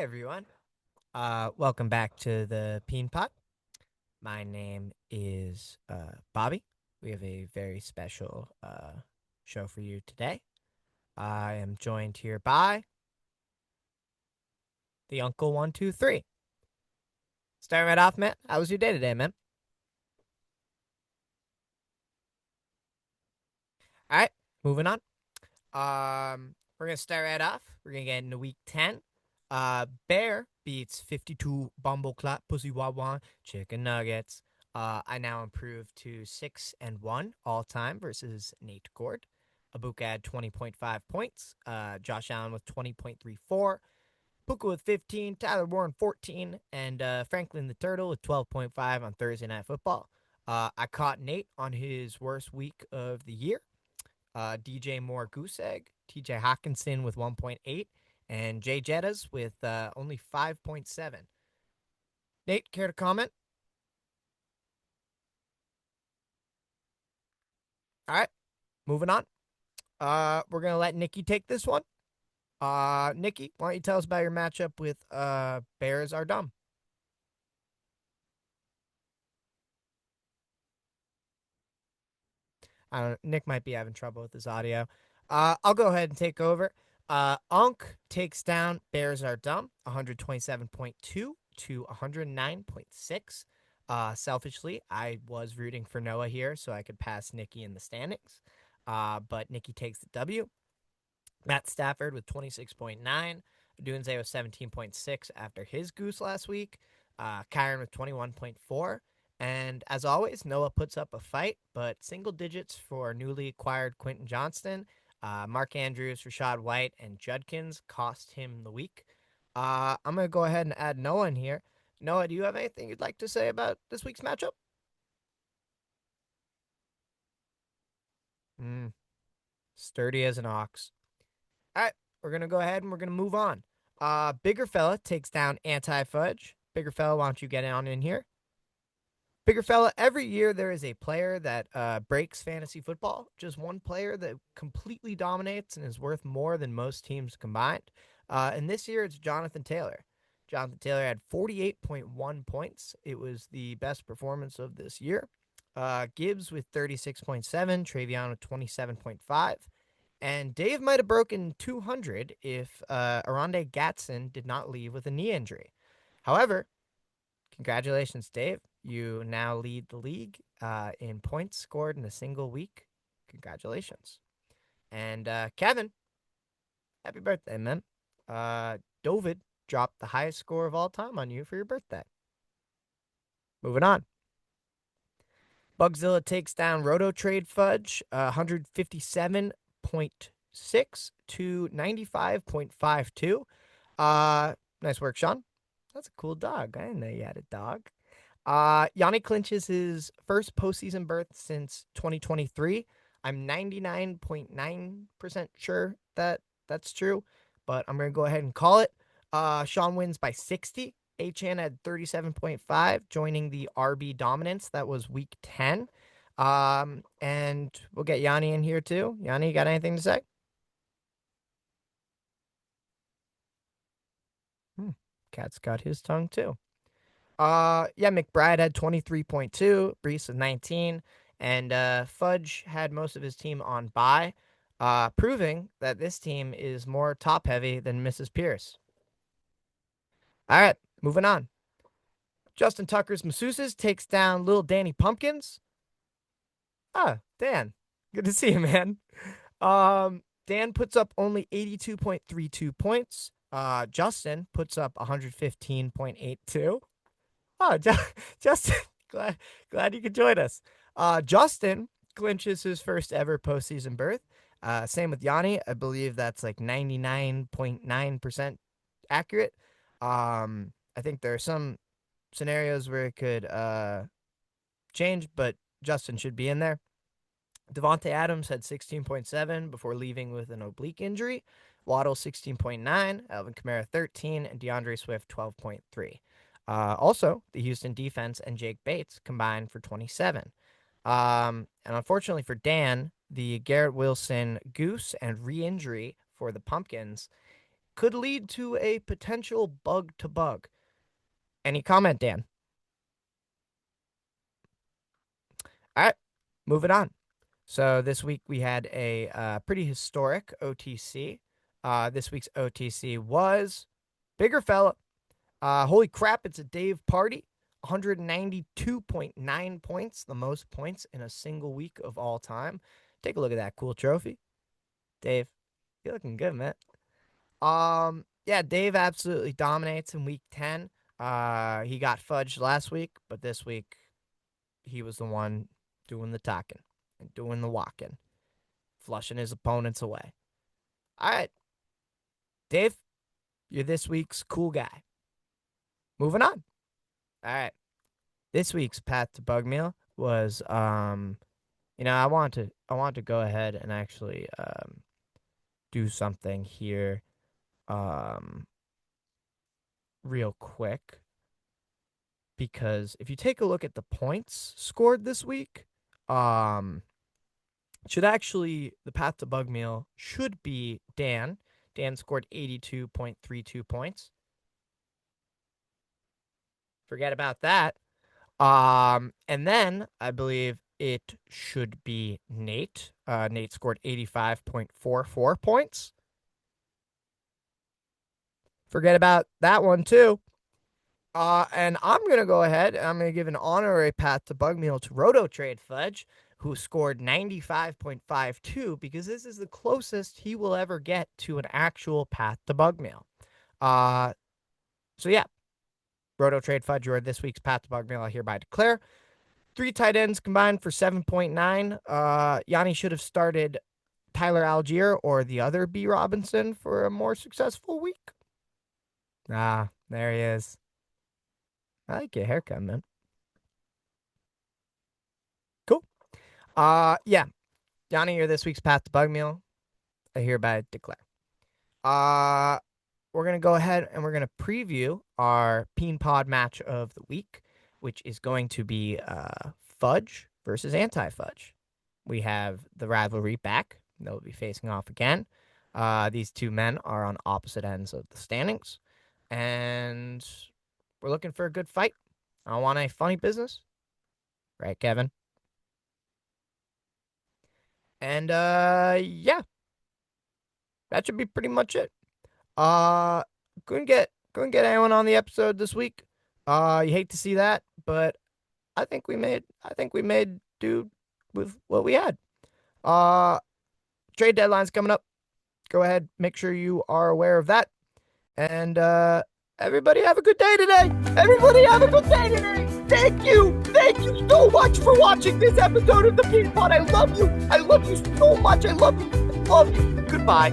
everyone. Welcome back to the Peen Pod. My name is Bobby. We have a very special show for you today. I am joined here by the Uncle 123. Starting right off, man. How was your day today, man? All right, moving on. We're gonna start right off. We're gonna get into week 10. Bear beats 52 Bumbleclap Pussy Wawan Chicken Nuggets. I now improved to 6-1 all time versus Nate Gord. Abuka had 20.5 points. Josh Allen with 20.34. Puka with 15. Tyler Warren 14. And Franklin the Turtle with 12.5 on Thursday Night Football. I caught Nate on his worst week of the year. DJ Moore Goose Egg, TJ Hawkinson with 1.8, and Jay Jettas with only 5.7. Nate, care to comment? All right, moving on. We're gonna let Nikki take this one. Nikki, why don't you tell us about your matchup with Bears are dumb? I don't. Nick might be having trouble with his audio. I'll go ahead and take over. Unk takes down Bears are dumb, 127.2 to 109.6. Selfishly, I was rooting for Noah here so I could pass Nikki in the standings. But Nikki takes the W. Matt Stafford with 26.9. Dunze with 17.6 after his goose last week. Kyron with 21.4. And as always, Noah puts up a fight, but single digits for newly acquired Quentin Johnston. Mark Andrews, Rashad White, and Judkins cost him the week. I'm going to go ahead and add Noah in here. Noah, do you have anything you'd like to say about this week's matchup? Mm, sturdy as an ox. All right, we're going to go ahead and we're going to move on. Bigger Fella takes down Anti Fudge. Bigger Fella, why don't you get on in here? Bigger Fella, every year there is a player that breaks fantasy football. Just one player that completely dominates and is worth more than most teams combined. And this year it's Jonathan Taylor. Jonathan Taylor had 48.1 points. It was the best performance of this year. Gibbs with 36.7, Travion with 27.5. And Dave might have broken 200 if Aronde Gatson did not leave with a knee injury. However, congratulations, Dave. You now lead the league in points scored in a single week. Congratulations. And Kevin, happy birthday, man. David dropped the highest score of all time on you for your birthday. Moving on. Bugzilla takes down Roto Trade Fudge, 157.6 to 95.52. Nice work, Sean. That's a cool dog. I didn't know you had a dog. Yanni clinches his first postseason berth since 2023. I'm 99.9% sure that that's true, but I'm going to go ahead and call it. Sean wins by 60. Achan had 37.5, joining the RB dominance. That was week 10. And we'll get Yanni in here too. Yanni, you got anything to say? Cat's got his tongue too. Yeah, McBride had 23.2, Brees with 19, and Fudge had most of his team on bye, proving that this team is more top heavy than Mrs. Pierce. All right, moving on. Justin Tucker's Masseuses takes down Little Danny Pumpkins. Ah, Dan. Good to see you, man. Dan puts up only 82.32 points. Justin puts up 115.82. Oh, Justin, glad you could join us. Justin clinches his first ever postseason berth. Same with Yanni. I believe that's like 99.9% accurate. I think there are some scenarios where it could change, but Justin should be in there. Devontae Adams had 16.7 before leaving with an oblique injury. Waddle 16.9, Alvin Kamara 13, and DeAndre Swift 12.3. Also, the Houston defense and Jake Bates combined for 27. And unfortunately for Dan, the Garrett Wilson goose and re-injury for the Pumpkins could lead to a potential bug to bug. Any comment, Dan? All right, moving on. So this week we had a pretty historic OTC. This week's OTC was bigger fella. Holy crap, it's a Dave party. 192.9 points, the most points in a single week of all time. Take a look at that cool trophy. Dave, you're looking good, man. Yeah, Dave absolutely dominates in week 10. He got fudged last week, but this week he was the one doing the talking and doing the walking, flushing his opponents away. All right, Dave, you're this week's cool guy. Moving on. All right. This week's path to bug meal was I want to go ahead and actually do something here real quick, because if you take a look at the points scored this week, the path to bug meal should be Dan. Dan scored 82.32 points. Forget about that. And then I believe it should be Nate. Nate scored 85.44 points. Forget about that one too. And I'm going to go ahead and I'm going to give an honorary path to bug meal to Roto Trade Fudge, who scored 95.52, because this is the closest he will ever get to an actual path to bug meal. So yeah, Roto Trade Fudge, you are this week's path to bug meal. I hereby declare 3 tight ends combined for 7.9. Yanni should have started Tyler Algier or the other B. Robinson for a more successful week. Ah, there he is. I like your haircut, man. Cool. Yeah. Yanni, you're this week's path to bug meal. I hereby declare. We're going to go ahead and we're going to preview our Peen Pod match of the week, which is going to be Fudge versus Anti-Fudge. We have the rivalry back. They'll be facing off again. These two men are on opposite ends of the standings, and we're looking for a good fight. I want a funny business. Right, Kevin? And, yeah. That should be pretty much it. Couldn't get anyone on the episode this week. You hate to see that, but I think we made do with what we had. Trade deadline's coming up. Go ahead, make sure you are aware of that. And everybody have a good day today. Everybody have a good day today. Thank you so much for watching this episode of the Peen Pod. I love you so much. I love you. Goodbye.